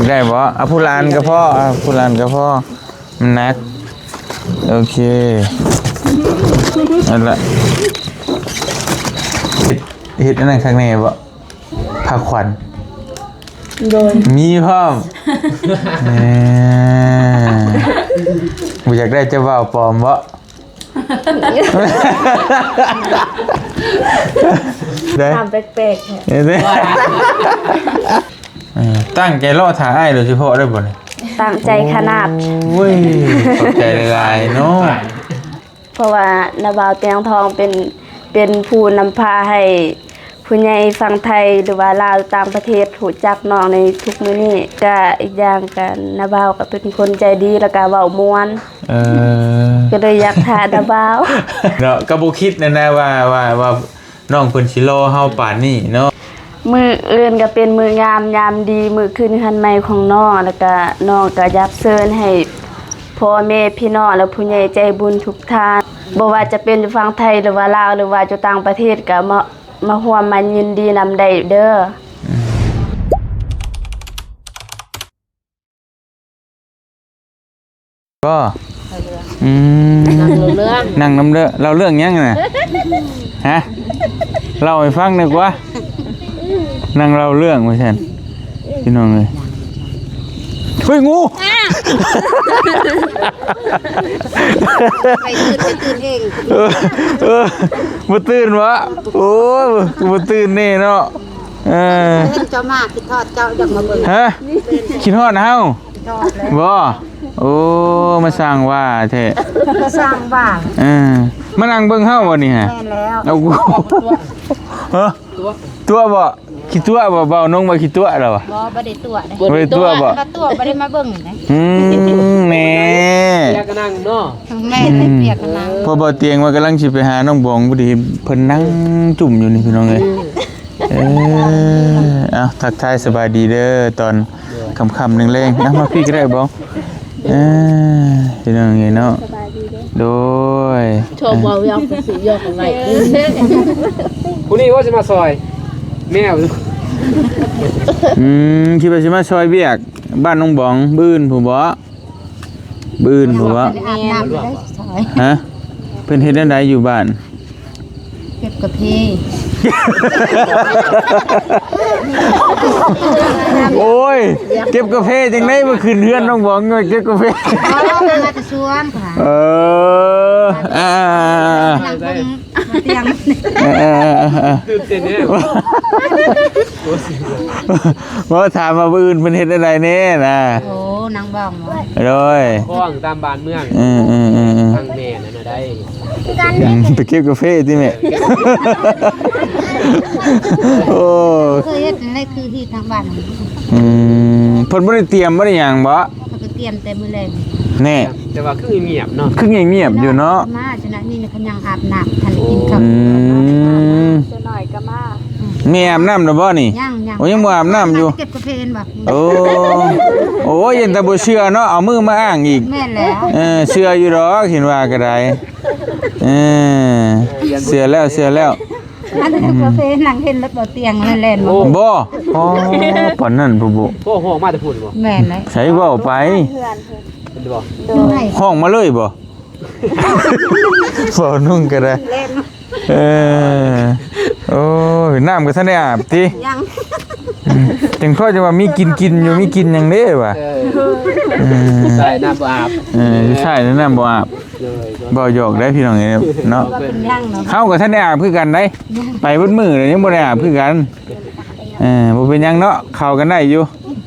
ได้บ่เอาผู้ลานก็พอผู้ลานก็พอมันนักโอเคนั่นแหละเฮ็ดอันนั้นข้างในบ่ผักขวัญโดนมีพร้อมบ่อยากได้เจ้าบ่าวปลอมบ่ได้ทำแปลกๆตั้งใจรอถ่าอ้ายโดยเฉพาะได้บ่เนี่ยตามใจขนาดโอ้ยขอบใจหลายๆเนาะเพราะว่านาบ่าวเตียงทองเป็นผู้นำพาให้ผู้ใหญ่ฟังไทยหรือว่าลาวต่างประเทศรู้จักน้องในทุกมื้อนี้ก็อีกอย่างกันนาบ่าวก็เป็นคนใจดีแล้วก็เว้าม่วนก็เลยอยากถ่านาบ่าวเนาะก็บ่คิดนะว่าน้องเพิ่นสิรอเฮาป่านนี้เนาะมื้ออื่นก็เป็นมื้องามยามดีมื้อคืนคันใหม่ของน้องแล้วก็น้องก็อยากเชิญให้พ่อแม่พี่น้องและผู้ใหญ่ใจบุญทุกท่านบ่ว่าจะเป็นฝั่งไทยหรือว่าลาวหรือว่าอยู่ต่างประเทศก็มาร่วมมันยินดีนำได้เด้อก็นั่งน้ำเลือเราเรื่องยังไงฮะเล่าให้ฟังหน่อยกว่านั่งเราเรื่องไม่ใช่พี่น้องเลยเฮ้ยงูไปตื่นเองมาตื่นวะโอ้มาตื่นนี่เนาะเห็นเจ้ามาคิดทอดเจ้าอยากมาเบิ่งฮะคิดทอดเฮาบ่โอ้มาสร้างว่าแท้สร้างบ้านมานั่งเบิ่งเฮาบ่นี่ฮะแม่แล้วเอาฮะตัวบ่คิดตัวบ่เบาน้องบ่คิดตัวหรอวะบ่ได้ตัวบ่ได้ตัวบ่ตัวบ่ได้มาเบิ่งนะแม่เปียกนั่งเนาะแม่ได้เปียกนั่งพอบ่เตียงว่ากำลังสิไปหาน้องบองพอดีเพิ่นนั่งจุ่มอยู่นี่พี่น้องเอ้ยเอาทักทายสบายดีเด้อตอนค่ำๆแรงๆนะมาพี่ก็ได้บ่พี่น้องเอ้ยเนาะโดยชมว่ายอมไปสิยอมอะไรผู้นี้ว่าสิมาซอยแมวคิดว่าสิมาซอยเวียกบ้านน้องบองบื้นผู้บ่บื้นผู้บ่ฮะเพิ่นเฮ็ดจังไดอยู่บ้านเก็บกาแฟโอ้ยเก็บกาแฟจังได๋มาขึ้นเฮือนน้องบองเก็บกาแฟมาแต่สวนค่ะเตียงตื่นเต้นเนี่ยว่าถามมาบื้นเป็นเฮ็ดอะไรเนี่ยนะโอ้นางบ้องโดยข้องตามบ้านเมืองทางแม่นั่นน่ะได้ไปเก็บกาแฟที่แม่โอ้เคยเฮ็ดอะไรคือที่ทางบ้านเพิ่นบ่ได้เตรียมบ่ได้หยังบ่เพิ่นก็เตรียมแต่มื้อแลงแน่แต่ว่าคือเงียบเนาะคือเงียบอยู่เนาะมาฉะนั้นนี่เขายังอาบน้ำทันกินข้าวจะหน่อยก็มาแม่อาบน้ำแล้วบ่นี่ยังโอ้ยังบ่อาบน้ำอยู่เก็บกาแฟบ่ โอ้ยันแต่บ่เชื่อเนาะเอามือมาอ้างอีกแม่นแล้วเชื่ออยู่ดอกเห็นว่าก็ได้เชื่อแล้วอันนี้กาแฟนั่งเห็นแล้วบ่เตียงแล่นบ่อ๋อปานนั้นผู้บ่โอ้โหมาแต่พูดบ่แม่นเลยใส่เว้าไปเป็นบ่ห้องมาเลยบ่ฝนนุ่งก็ได้โอ้ยน้ำก็ท่านได้อาบติยังจังค่อยจะว่ามีกินอยู่มีกินหยังเด้ว่ะใส่น้ำบ่อาบใช่น้ำบ่อาบบ่หยอกได้พี่น้องเนาะเฮาก็ท่านได้อาบคือกันได้ไปเบิดมื้อเลยยังบ่ได้อาบคือกันบ่เป็นหยังเนาะเข้ากันได้อยู่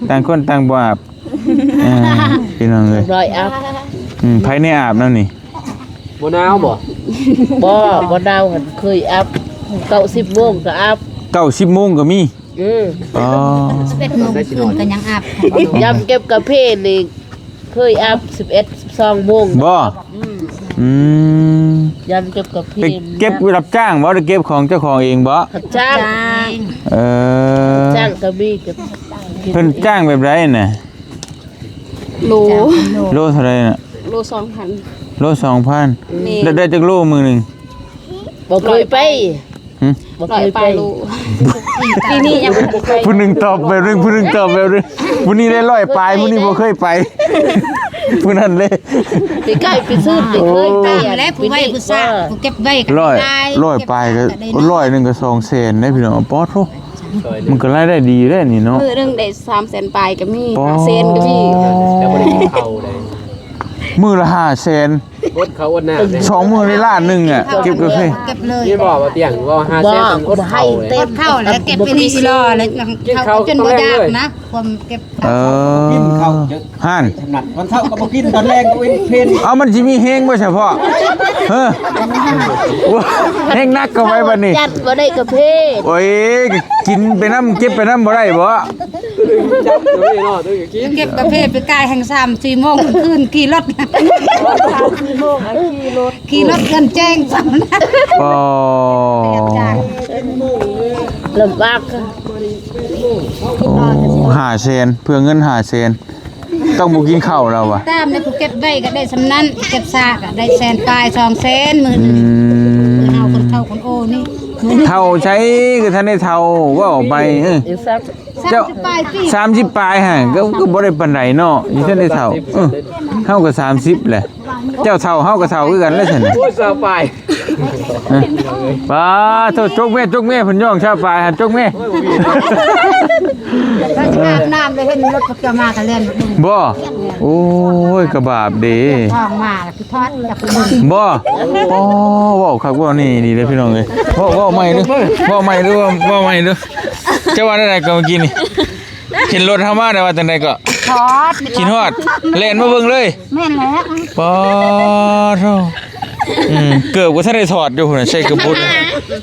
ต่างคนต่างบ่อาบพี่น้องเอ้ยร้อยอาบไผในอาบนั่นนี่บ่หนาวบ่บ่ดาวเคยอาบ90 โมงก็อาบ90 โมงก็มีอ๋อ11 โมงคืนก็ยังอาบยามเก็บกาแฟนี่เคยอาบ11 12 โมงบ่ยามเก็บกาแฟเก็บรับจ้างบ่หรือเก็บของเจ้าของเองบ่จ้างจ้างก็มีเก็บเพิ่นจ้างแบบไรน่ะโลเท่าไหร่น่ะโล 2,000โล 2,000ได้จักโลมื้อนึงบ่เคยไปบ่ ปล่อยไปลูก ปีนี้ยังบ่ทันไป ผู้หนึงตอบแบบนึงผู้หนึงตอบแบบนึงผู้นี้ได้ร้อยปลายผู้นี้บ่เคยไปผู้นั้นเลย ไปใกล้ไปซื้อไปเคยไป แล้วผู้ไว้ผู้ซ่าผู้เก็บไว้ก็ ร้อย ได้ ร้อยปลายก็ร้อยหนึงก็200,000ได้พี่น้องป๊อดโธ่ ซอย มันก็รายได้ดีได้นี่เนาะ มื้อนึงได้300,000ปลายก็มี อ๋อ 500,000ก็มี แล้วบ่ได้กินข้าวเลย มื้อละ500,000 อดเขาวอดน้ำเลย สองมื้อในล้านหนึงอ่ะเก็บกาแฟ เก็บเลย นี่บอกว่าเตียงว่า5เซนอดข้าวเลย เต็มเข้าแล้วเก็บไปนี่สิรอแล้วเขาจนบ่ยากนะความเก็บ กินข้าวเยอะ ห่าน ถนัดวันเท่าก็บ่กินตอนแรกก็เป็นเพน เอามันสิมีเฮงบ่เฉพาะเฮ้อเฮงนักก็ไว้บัดนี้ จัดบ่ได้กระเพศ โอ้ยกินไปน้ำเก็บไปน้ำบ่ได้บ่ จับตัวนี้เนาะตัวนี้กิน เก็บประเภทไปกายแห่ง3-4โมงคืนขี่รถขี่รถกันแจ้งสำนัก อ๋อ ลำบาก 500,000เพื่อเงิน500,000ต้องบ่กินข้าวแล้วว่ะ ตามในผู้เก็บไว้ก็ได้สำนั้นเก็บซากก็ได้แสนปลาย200,000มื้อ อื นึง ม เอาคนเฒ่าคนโอ้นี่ เท่าใช้คือท่านได้เท่าว่าออกไปเจ้า 30ปลายปี 30ปลายฮะก็บ่ได้ปานใดเนาะอีท่านได้เท่าเฮาก็30แหละเจ้าเท่าเฮาก็เท่าคือกันแล้วซั่นน่ะ โอ้ยสาวไป ป้าโทษจกแม่เพิ่นย่องชาวปลายหั่นจกแม่ ถ้าจะอาบน้ำเลยเห็นรถเขาจะมากันเล่น บ่โอ้ยกระบาปเด้ ทองมาพี่ทอดจากคุณ บ่อ๋อเว้าคักบ่นี่เด้อพี่น้องเอ้ยเว้าใหม่เด้อเว้าใหม่เด้อเว้าใหม่เด้อเจ้าว่าได้ก็เมื่อกี้นี่ขึ้นรถเฮามาได้ว่าจังไดก็ ทอด กินฮอดเล่นมาเบิ่งเลย แม่นแล้ว ป๊าโธ่เกือบว่าท่านได้ถอดอยู่พุ่นน่ะใส่กระปุก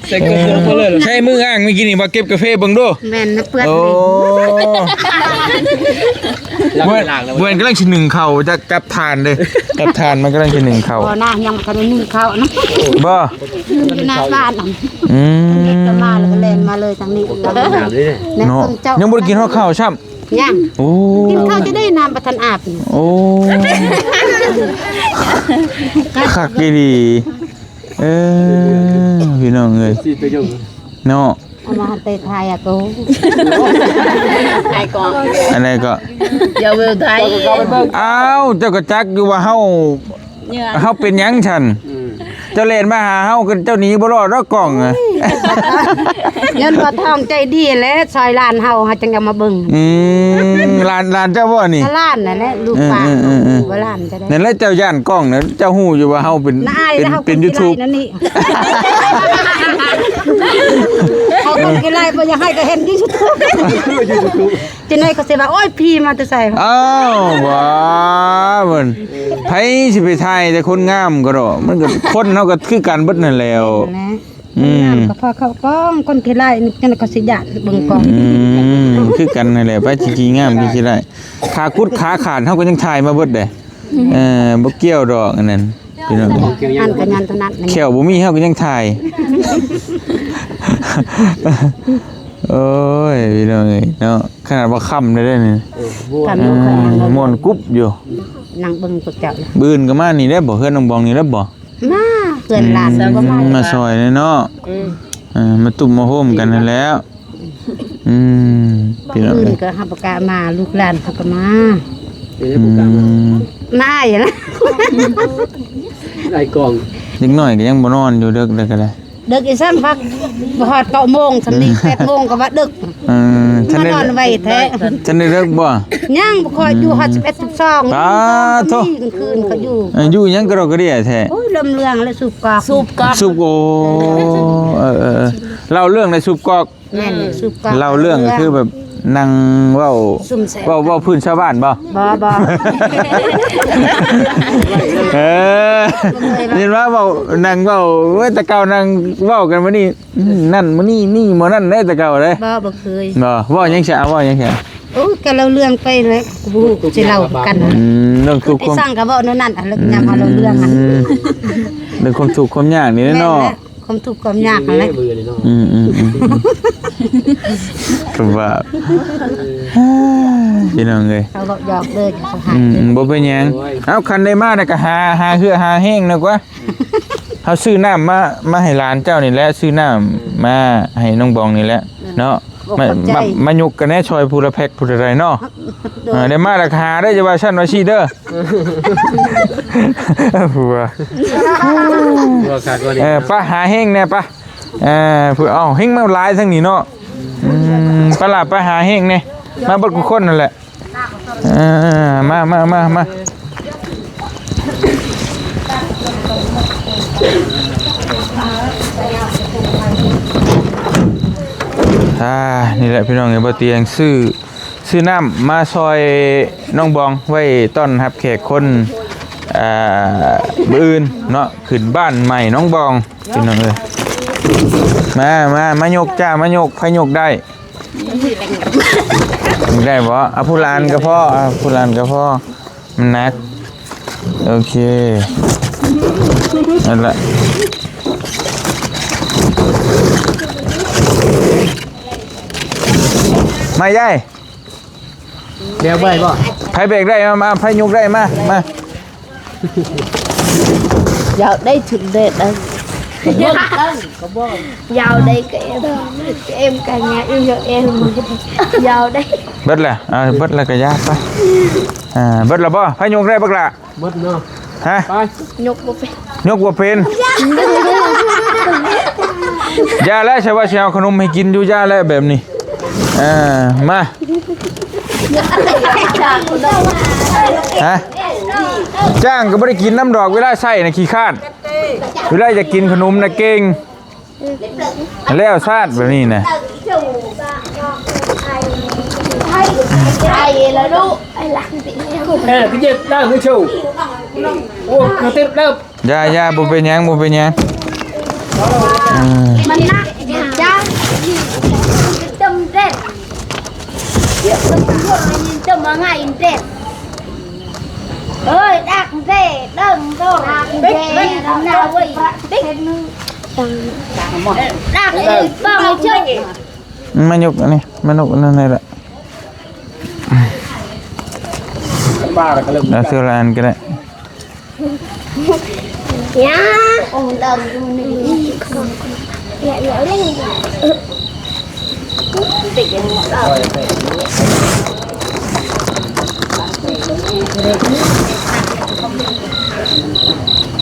ใส่กระปุกมาเลยเหรอ ใช้มืออ้างเมื่อกี้นี่มาเก็บกาแฟเบิ่งดู แม่นนะเปื้อน โอ้ ล้าง เว้ย ล้างแล้ว เว้นกำลังสิหนึ่งเข่าจะกับทานเด้อกับทานมันกำลังสิหนึ่งเข่า พอหน้ายังทันนึ่งข้าวนะ บ่ หน้าบ้านน่ะ อืม จะมาแล้วก็เล่นมาเลยทางนี้ น้ำเลยเนี่ย นะ เนาะ เจ้า ยังบ่ได้กินข้าวช้ำ ยัง โอ้ กินข้าวจะได้น้ำประทันอาบ โอ้คักดีเออพี่น้องเอ้ย สิไปยุ่ง เนาะ เอามาเตะไทยอ่ะกู ไอ้กอง อะไรก็ อย่าเวลไทย อ้าวเจ้าก็จักอยู่ว่าเฮา เนี่ย เฮาเป็นหยังฉันเจ้าเล่นมาหาเฮาก็เจ้าหนีบ่รอดดอกกล้องอะ ยันว่าทองใจดีแล้วซอยลานเฮาหาจังเอามาเบิ่ง ลานเจ้าบ่นี่ ล้านนั่นแหละลูกป้าว่าล้านจะได้ นั่นแหละเจ้าย่านกล้องน่ะเจ้าฮู้อยู่ว่าเฮาเป็น น่าอาย เป็น นะเฮา เป็น YouTube นั่นนี่เขาคนกินไรบ่อยากให้ก็เห็นยูทูบจังได๋ก็สิว่าโอ้ยพี่มาแต่ใส่ อ้าวว้าเบิ่นไผสิไปถ่ายแต่คนงามก็ดอกมันก็คนเฮาก็คือกันเบิดนั่นแหล้ว นะ อืม ก็พอเข้ากล้องคนกินไรนี่จังได๋ก็สิญาติเบิ่งกล้อง คือกันนั่นแหละไปจริงๆงามคือสิได้ขากุดขาขาดเฮาก็ยังถ่ายมาเบิดเด้บ่เกี่ยวดอกอันนั้นพี่น้อง อันกันยันเท่านั้น แขวบ่มีเฮาก็ยังถ่าย โอ้ยพี่น้องเอ้ยเนาะขนาดว่าค่ำได้ได้นี่ กันบ่เคย ม่วนกุ๊บอยู่ นั่งเบิ่งพวกเจ้า บืนก็มานี่ได้บ่เฮือนน้องบองนี่ได้บ่ มาเพื่อนหลานก็มา มาซอยเลยเนาะมาตุ่มมาโฮมกันนั่นแหล้วพี่น้อง อื่น เอ้ย ก็หับประกามาลูกหลานเขาก็มา เป็นได้ผู้กลาง มาอย่างนั้น ไอ้กอง เด็กน้อยก็ยังบ่นอนอยู่เด้อเด้อก็ได้ ดึกอีซ้ำพักบ่ฮอด9โมงสำนี้8โมงก็ว่าดึก ท่าน มา ได้ นอนไว้แท้ ท่านได้เลิกบ่ ยังบ่ค่อยอยู่ฮอด11 12 ตาโธ่ คืนเขาอยู่ อยู่หยังก็ดอกกระเดียแท้ โอ้ยลำเรื่องแล้วสูบกอก สูบกอก สุบโอเล่าเรื่องในสุบกอก แม่นสูบกอก เล่าเรื่องก็คือแบบนั่งเว้า ซุ่มแซ่ เว้าพื้นชาวบ้านบ่ บ่ เออเห็นว่าเว้านั่งเว้าเว้ยแต่เก่านั่งเว้ากันมานี่นั่นมานี่นี่มานั่นได้แต่เก่าเลย บ่เคย บ่เว้ายังแฉเว้ายังแฉ โอ้ยก็เล่าเรื่องไปเลยบ่สิเล่ากัน เรื่องทุกข์ ไอ้ ความ สร้างก็เว้านั่นอันแล้วยามเอาเรื่องอัน เรื่องความทุกข์ความยากนี่ แม่น เนาะ แหละความทุกข์ความยากนั่นแหละ เบื่อเลยเนาะ ก็ว่าพี่น้องเอ้ย เขาก็หยอกเลยเขาหา บ่เป็นหยังเอ้าคันได้มาน่ะก็หาเหือหาแห้งนะกว่า เฮาซื้อน้ำมาให้หลานเจ้านี่แหละซื้อน้ำมาให้น้องบองนี่แหละเนาะมายุกกันแน่ชอยผู้ละแพ็คผู้ละไรเนาะได้มาราคาได้จะว่าชั้นว่าชีเด้อผัว บ่ขาดบ่นี่ ป้าหาเฮงแน่ป้าผู้เอาเฮงมาหลายทั้งนี้เนาะป้าล่ะป้าหาเฮงแน่มาเบิดทุกคนนั่นแหละมานี่แหละพี่น้องเอ้ยบ่เตียงซื้อน้ำมาซอยน้องบองไว้ต้อนรับแขกคนมื้ออื่นเนาะขึ้นบ้านใหม่น้องบองพี่น้องเอ้ยมายกจ้ามายกไผยกได้ได้บ่เอาผู้ลานก็พอผู้ลานก็พอมันหนักโอเคนั่นแหละมายาย เดี๋ยวเบิ่บ่ ไผเบรกได้มาไผยกได้มา Dạo đây thực đệ đây Dạo đây cái em cả nhà yêu cho em Dạo đây เบิดแหละเบิดแล้วก็ยากไปเบิดแล้วบ่ไผยกได้บักล่ะ หมดเนาะ ฮะ ไป Nhục một bên ยกบ่เป็นย่าแล้วใช่ว่าสิเอาขนมให้กินอยู่ย่าแล้วแบบนี้มาฮะจ้างก็ไม่ได้กินน้ำดอกเวลาใส่นะขี้คร้านเวลาจะกินขนมนะเก่งแล้วซาดแบบนี้นะ Ai là đâu Ai làm gì nhau พี่เจ็บได้คือชูโอ้กระติบเด้อ ย่าบ่เป็นหยังบ่เป็นหยัง Mình nặng Chăng Tâm rệt Tâm ở ngày rệt ơi đặc rệt đừng đâu đặc rệt nào vậy đặc rệt bằng chơi มายกอันนี้มายกอันนั้นนี่แหละ บ้าแล้วก็เริ่ม แล้วซื้อร้านก็ได้ nhá ông đồng dạ dạ lên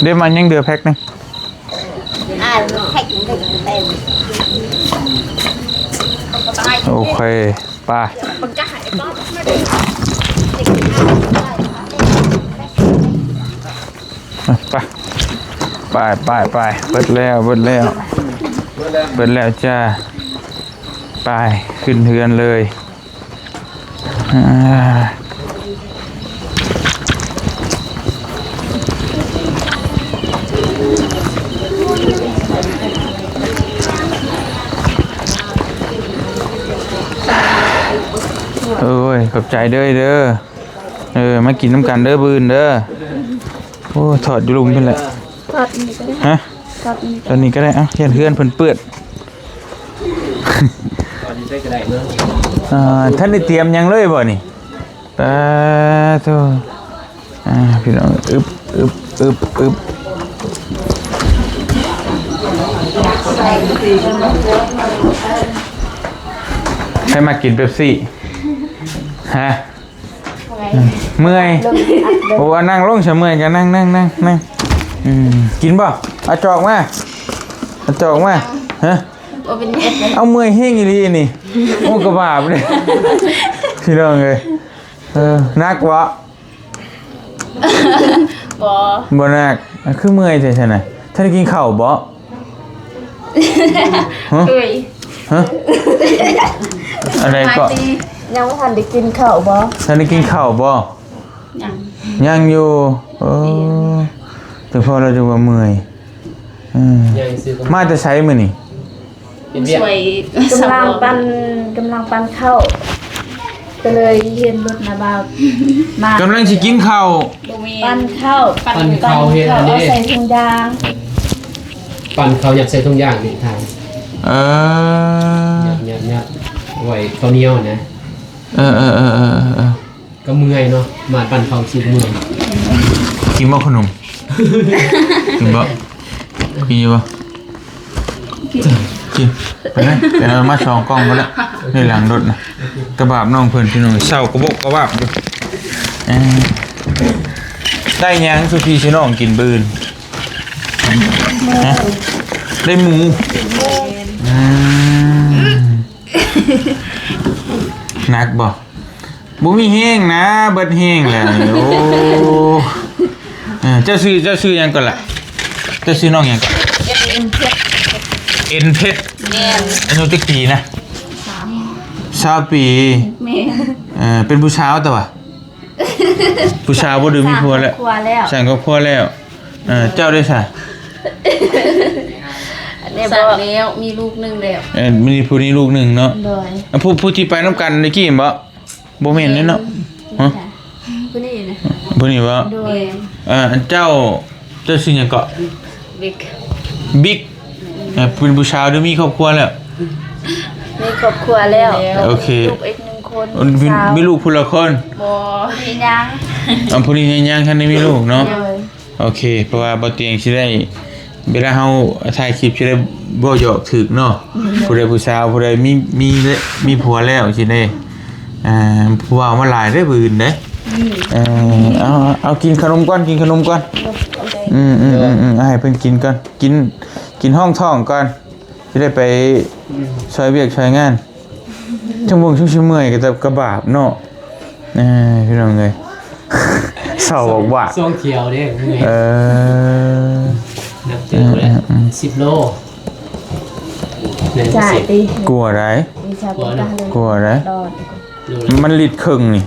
Đêm mà nhanh được phép này khách tên ok baไปเบิดแล้วจ้าไปขึ้นเฮือนเลยโอ้ยขอบใจเด้อมากินน้ำกันเด้อบืนเด้อโอ้ถอดอยู่ลุมเป็นแหละฮะตอนนี้ก็ได้เฮียนเพื่อนเพิ่นเปื้อนท่านได้เตรียมยังเลยบ่นี่โธ่พี่น้องอึบให้มากินเป๊ปซี่ฮะเมื่อยโอ้นั่งลงเฉยเมื่อยกันนั่งกินบ่เอาจอกมาฮะเอาเมื่อยเฮงอีหลีนี่โอ้กระบาบเลยพี่น้องเอ้ยนักวะบ่นักคือเมื่อยใช่ไหมท่านได้กินข้าวบ่ฮะอะไรก็ยังไม่ทันได้กินข้าวบ่ท่านได้กินข้าวบ่ยังอยู่แต่พอเราจะว่าเมื่อยมาจะใช้มือนี่ช่วยกำลังปันข้าวก็เลยเห็นรถนาบาวมาก ำลังสิกินข้าว ปันข้าวเฮ็ดอันนี้ ใส่ถุงยาง ปั่นเขาอยากใส่ทุกอย่างนี่ทางเนี่ยไว้ข้าวเหนียวนะก็เมื่อยเนาะมาปั่นเขาสิเมื่อย กินบ่ขนมกินบ่ กินอยู่บ่กินไปเลยเดี๋ยวมา2กล่องบ่ละในหลังรถน่ะกระบาบน้องเพิ่นพี่น้องเศร้ากระบกกระบาบอยู่ได้หยังสุพี่สิน้องกินบื้นฮะได้หมูหนักบ่บ่มีแห้งนะเบิดแห้งแล้วโอ้เจ้าชื่อหยังก่อนล่ะเจ้าชื่อน้องหยังก่อนเอ็นเพชรอายุจักปีนะ20 ปีเป็นผู้สาวแต่ว่าผู้สาวบ่ดื้อมีผัวแล้วสั่งครอบครัวแล้วเจ้าได้ซะเนี่ยบ่แล้วมีลูกนึงแล้วมีผู้นี้ลูกนึงเนาะโดยผู้ที่ไปนำกันในกี้บ่แม่นเนาะฮะผู้นี้นะผู้นี้บ่โดยเจ้าชื่อหยังเกาะบิ๊กเป็นผู้สาวหรือมีครอบครัวแล้วมีครอบครัวแล้วโอเคลูกอีก1คนมีลูกผู้ละคนบ่มียังผู้นี้ยังคันได้มีลูกเนาะโอเคเพราะว่าบ่เตียงสิได้เวลาเฮาถ่ายคลิปสิได้บ่หยอกถึกเนาะผู้ใดผู้สาวผู้ใดมีผัวแล้วสิได้ผู้ว่ามาหลายได้บื้นเด้เอากินขนมก่อนให้เพิ่นกินก่อนกินห้องท้องก่อนสิได้ไปช่วยเวียกช่วยงานชั่วโมงชั่วเมื่อยก็จะกระบาบเนาะพี่น้องเอ้ยเศร้าบอกว่าช่วงเขียวเด้เมื่อยนับเจอแล้ว10 โลจ่ายติกลัวอะไรกลัวอะไรมันลิตรครึ่งนี่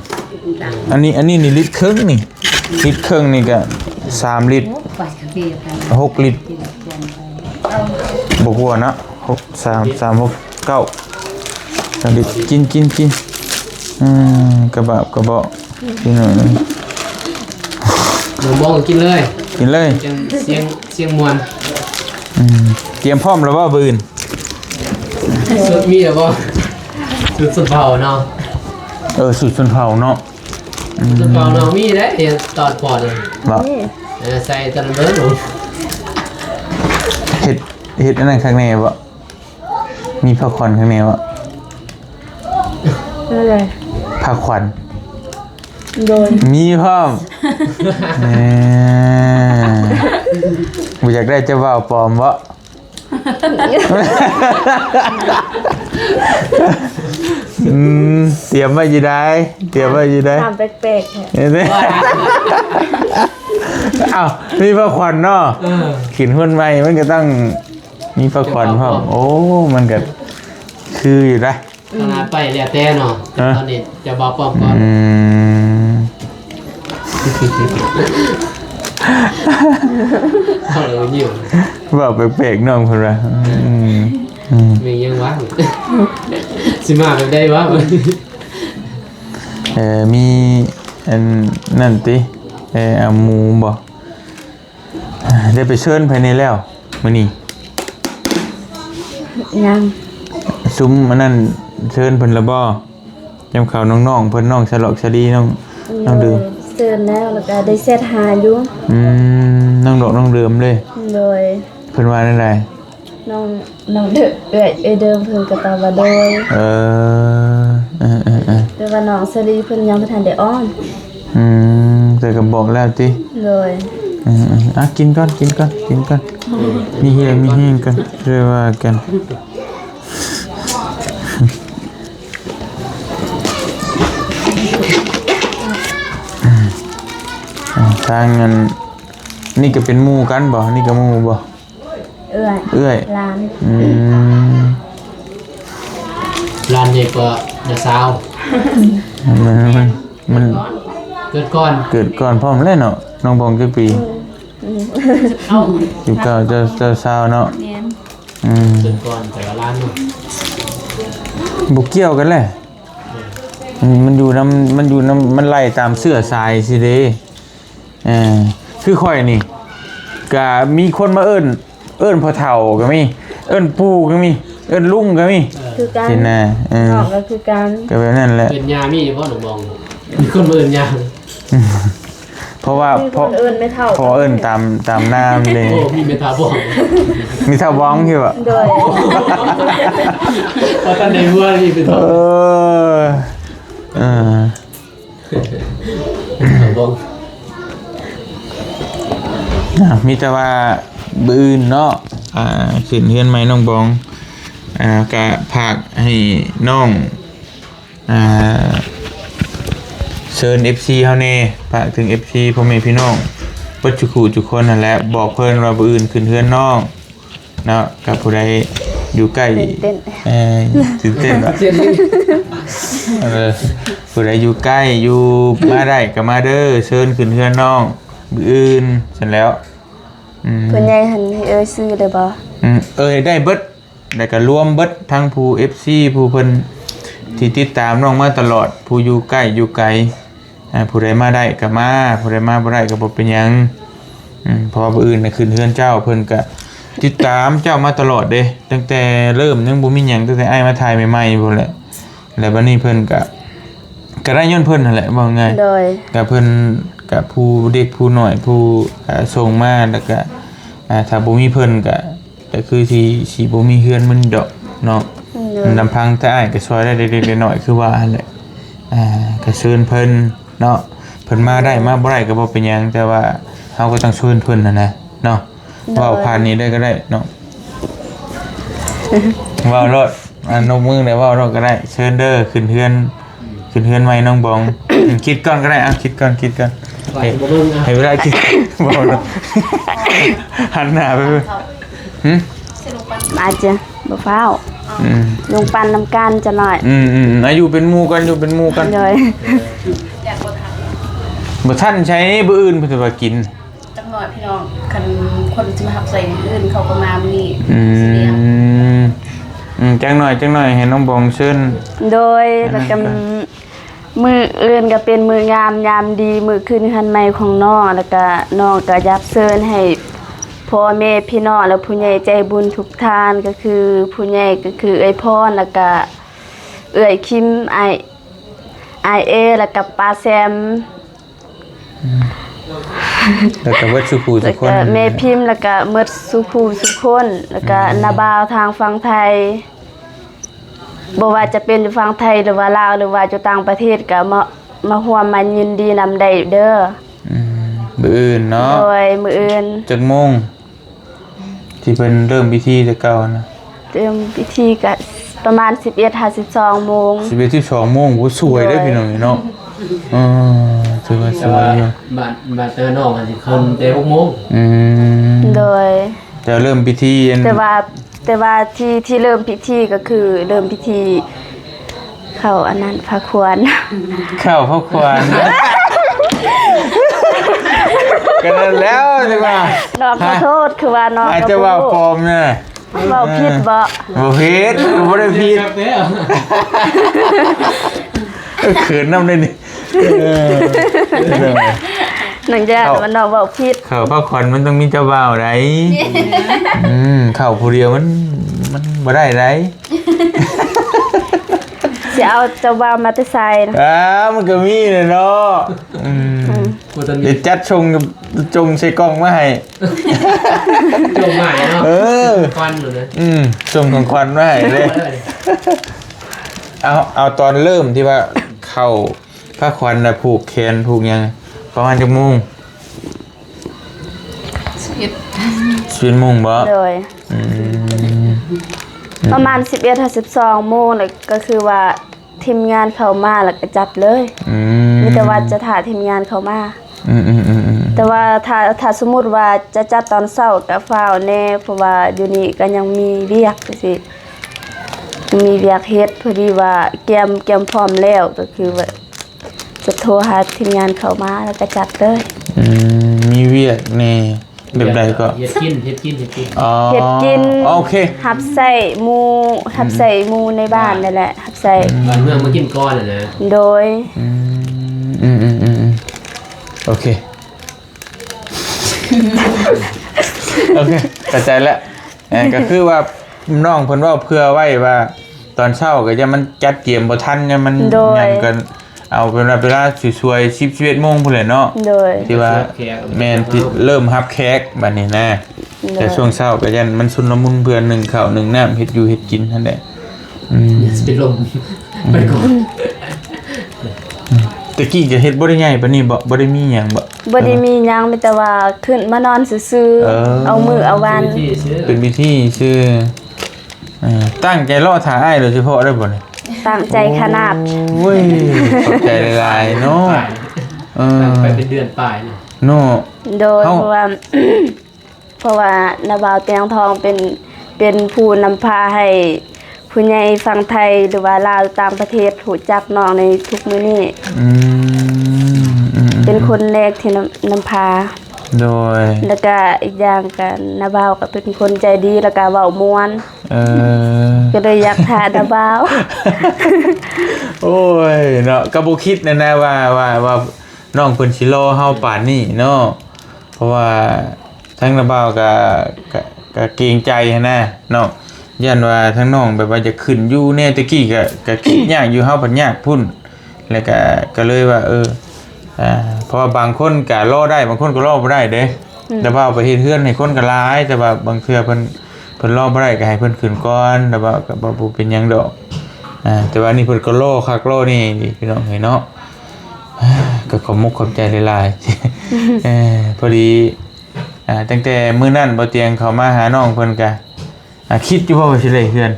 อันนี้นี่ลิตรครึ่งนี่ลิตรครึ่งนี่ก็3 ลิตร6 ลิตรบวกว่านะ6 3 3 6 9 3 ลิตรกินกระบะกินหน่อยมองกินเลยเสียงมวนเตรียมพร้อมแล้วว่าบืนสุดมีแล้วบ่สุดเผาเนาะสุดชนเผาเนาะสุดเผาเนาะมีแล้วเดี๋ยวตอดปอดเลยใส่ตะเลิศหนูเห็ดอันนั้นข้างในบ่มีผ้าขวัญข้างในบ่อะไรผ้าขวัญโดนมีพร้อมบ่อยากได้เจ้าบ่าวปลอมบ่เตรียมไว้อยู่ได้ทำแปลกๆอ้าวมีผ้าขวัญเนาะขินหุ่นใหม่มันก็ต้องมีผ้าขวัญพร้อมโอ้มันก็คืออยู่ได้ไปแล้วแต่เนาะตอนนี้จะบ่าวปลอมก่อนเขาเลยยิ้มบอกแปลกๆน้องเพิ่นว่ามียังวะสิมาแบบได้วะมีอันนั่นติเอาหมูบ่ได้ไปเชิญภายในแล้วมื้อนี้ยังซุ้มอันนั้นเชิญเพิ่นละบ่ยำข่าวน้องๆเพิ่นน้องฉลอกฉลีน้องดื่มเชิญแล้วก็ได้เซตหาอยู่น้องดอกน้องเดิมเลยโดยเพิ่นว่าได้ไดน้องเดิมเพิ่นก็ตอบว่าโดยแต่ว่าน้องสลีเพิ่นยังบ่ทันได้อ้อนแต่ก็บอกแล้วติโดยกินก่อนมีเฮียมีแห้งกันเรียกว่ากันทางเงินนี่ก็เป็นหมู่กันบ่นี่ก็หมู่บ่เอื้อยร้านใหญ่กว่าเดือดซาวมันเกิดก่อนพร้อมแล้วเนาะน้องบองกี่ปีอยู่เก่าจะซาวเนาะเกิดก่อนแต่ละร้านเนาะบ่เกี่ยวกันแหละมันอยู่น้ำมันไล่ตามเสื้อสายสิเด้คือค่อยนี่ก็มีคนมาเอิ้นพ่อเฒ่าก็มีเอิ้นปู่ก็มีเอิ้นลุงก็มีคือกันสินะก็คือกันก็แบบนั้นแหละเป็นยามีบ่หนูมองมีคนมาเอิ้นยา เพราะว่า มีคนเอิ้นไม่เท่า พอเอิ้นตามนามเลย โอ้มีเมตาบอก มีท่าบ้องที่ว่า โดย ว่าตอนในหัวนี่เป็น เอ ทอง อเออ บอก มีแต่ว่าบืนเนาะขึ้นเฮือนไม้น้องบองกะผากให้น้องเชิญ FC เฮาแน่ฝากถึง FC พ่อแม่พี่น้องเบิดทุกคนนั่นแหละบอกเพิ่นว่าบืนขึ้นเฮือนน้องเนาะกับผู้ใดอยู่ใกล้ตื่นเต้นว่ะ เส้นนี้ ผู้ใดอยู่ใกล้อยู่มาได้ก็มาเด้อเชิญขึ้นเฮือนน้องบืนเสร็จแล้ว เพิ่นใหญ่หันให้เอ้ยซื้อได้บ่ ได้เบิดแล้วก็รวมเบิดทั้งผู้ FC ผู้เพิ่นที่ติดตามน้องมาตลอดผู้อยู่ใกล้อยู่ไกลผู้ใดมาได้ก็มาผู้ใดมาบ่ได้ก็บ่เป็นหยังเพราะว่าผู้อื่นน่ะขึ้นเฮือนเจ้าเพิ่นก็ติดตามเจ้ามาตลอดเด้ตั้งแต่เริ่มยังบ่มีหยังตั้งแต่อ้ายมาถ่ายใหม่ๆพุ่นแหละแล้วบัดนี้เพิ่นก็ได้ย้อนเพิ่นนั่นแหละว่าไง โดย กับเพิ่นกับผู้เด็กผู้น้อยผู้ส่งมาแล้วก็ถ้าบ่มีเพิ่นก็คือสิบ่มีเฮือนมันดอกเนาะลำพังแต่อ้ายก็ช่วยได้เล็กๆน้อยๆคือว่าหั่นแหละก็เชิญเพิ่นเนาะเพิ่นมาได้มาบ่ได้ก็บ่เป็นหยังแต่ว่าเฮาก็ต้องเชิญเพิ่นนะเนาะเว้าผ่านนี้ได้ก็ได้เนาะเว้ารถนกมือได้เว้ารถก็ได้เชิญเด้อขึ้นเฮือนไว้น้องบอง คิดก่อนก็ได้คิดก่อน ไหวบ่เบิ่งอ่ะ ให้เวลาคิดบอกนะหันหน้าไปอาจจะบ่ฟ้าวลงปันน้ำกันจะหน่อย อายุเป็นหมู่กันเลย บ่ท่านใช้บ่อื่นเพิ่นว่ากิน จังหน่อยพี่น้องคันคนจะมาหับใส่อื่นเขาก็มานี่ จังหน่อยให้น้องบองเชิญ โดยแล้วก็มืออื่นก็เป็นมืองามยามดีมือขึ้นหันใหม่ของน้องแล้วก็น้องก็ยับเชิญให้พ่อแม่พี่น้องและผู้ใหญ่ใจบุญทุกท่านก็คือผู้ใหญ่ก็คือเอ้ยพรแล้วก็เอ้ยคิมไอเอแล้วก็ป้าแซม แล้วก็เบิดสุขูทุ แล้ ก ว คน ก็แม่พิมพ์แล้วก็หมดสุภูสุคนแล้วก็นาบาวทางฝั่งไทยบ่ว่าจะเป็นฝั่งไทยหรือว่าลาวหรือว่าอยู่ต่างประเทศก็มาร่วมมายินดีนำได้เด้อ มื้ออื่นเนาะ โดยมื้ออื่น จักโมงที่เพิ่นเริ่มพิธีแต่เก่านะ เตรียมพิธีก็ประมาณ 11:52 โมง 11-12 โมงโหสวยเด้อพี่น้องเนาะถือว่าส แต่ ว ว่าย อยู่ บัดเตอร์น้องอันสิคนแต่6โมง โดย จะเริ่มพิธี แต่ว่าที่เริ่มพิธีก็คือเริ่มพิธีเข้าอันนั้นพระควร ข้าวพ่อควานกันนั่นแล้วจังว่า น้องขอโทษคือว่าน้อง อาจจะว่าปลอมนะ เว้าผิดบ่ บ่ผิดบ่ได้ผิด ครับเด้อ เขินนำได้นี่เออ นังจะว่าน้องเว้าผิด ข้าวพ่อควานมันต้องมีเจ้าบ่าวไดข้าวผู้เดียวมันบ่ได้ได สิเอาเจ้าบ่าวมาแต่ไสนะ มันก็มีน่ะเนาะบ่ทันมี เดี๋ยวจัดจงใส่กล่องมาให้ โจมใหม่เนาะ ควันอยู่นะ ส่งของขวัญมาให้เลยเอาตอนเริ่มที่ว่าเข้าผ้าขวัญน่ะผูกแขนผูกหยังประมาณจักโมง11 โมงบ่ โดยประมาณ 11:12 โมงน่ะก็คือว่าทีมงานเข้ามาแล้วก็จัดเลยมีแต่ว่าจะถ่าทีมงานเข้ามาแต่ว่าถ้าสมมุติว่าจะจัดตอนเช้าก็ฟ้าวแน่เพราะว่าอยู่นี่ก็ยังมีเวียกสิมีเวียกเฮ็ดพอดีว่าเตรียมพร้อมแล้วก็คือว่าจะโทรหาทีมงานเข้ามาแล้วก็จัดเลย มีเวียกแน่แบบใดก็ เฮ็ดกิน เฮ็ดกิน โอเค หับใส่หมูในบ้านนั่นแหละหับใส่ บ้านเมืองมากินก้อนน่ะนะ โดย โอเคโอเคเข้าใจแล้วก็คือว่าน้องเพิ่นเว้าเพื่อไว้ว่าตอนเช้าก็จะมันจัดเตรียมบ่ทันเนี่ยมันหยังกัน เอาเป็นเวลาสวยๆ11 โมงพุ่นแหละเนาะ โดย ที่ว่าแม่นเริ่มรับแขกบัดนี้นะแต่ช่วงเช้าก็ยันมันชุนละมุนเพื่อนหนึ่งข้าวหนึ่งน้ำเฮ็ดอยู่เฮ็ดกินนั่นแหละ สปิดลมไปก่อน ตะกี้ก็เฮ็ดบ่ได้ใหญ่ปานนี้บ่ได้มีหยังบ่ บ่ได้มีหยังมีแต่ว่าขึ้นมานอนซื่อๆเอามือเอาวัน ที่ซื้อ เป็นพิธีชื่อตั้งใจรอถ่าอ้ายโดยเฉพาะได้บ่เนี่ย ตั้งใจขนาด โอ้ยขอบใจหลายๆเนาะตั้งไปเป็นเดือนปลายเนี่ย เนาะ โดย เอ้า เพราะว่า เพราะว่านาบาวเตียงทองเป็นผู้นำพาให้ผู้ใหญ่ฝั่งไทยหรือว่าลาวต่างประเทศรู้จักน้องในทุกมื้อนี้ อืม เป็นคนแรกที่นำพา โดย แล้วก็อีกอย่างกันนาบาวก็เป็นคนใจดีแล้วก็เว้าม่วน ก็เลยอยากทานนาบาว โอ้ยเนาะก็บ่คิดนะว่าน้องเพิ่นสิรอเฮาป่านนี้เนาะเพราะว่าทั้งระบ่าวก็เกรงใจหั้นนะเนาะย่านว่าทั้งน้องแบบว่าจะขึ้นอยู่แน่ตะกี้ก็คิดยากอยู่เฮาปัญญากพุ่นแล้วก็เลยว่าเพราะว่าบางคนก็รอได้บางคนก็รอบ่ได้เด้แต่ว่าเอาไปเฮ็ดเฮือนให้คนก็หลายแต่ว่าบางเทื่อเพิ่นรอบ่ได้ก็ให้เพิ่นขึ้นก่อนแต่ว่าก็บ่เป็นหยังดอกแต่ว่านี่เพิ่นก็รอคักรอนี่พี่น้องเห็นเนาะก็ขอบมุกขอบใจหลายๆพอดีตั้งแต่มื้อนั้นบ่เตียงเข้ามาหาน้องเพิ่นก็คิดอยู่ว่าสิได้เฮือน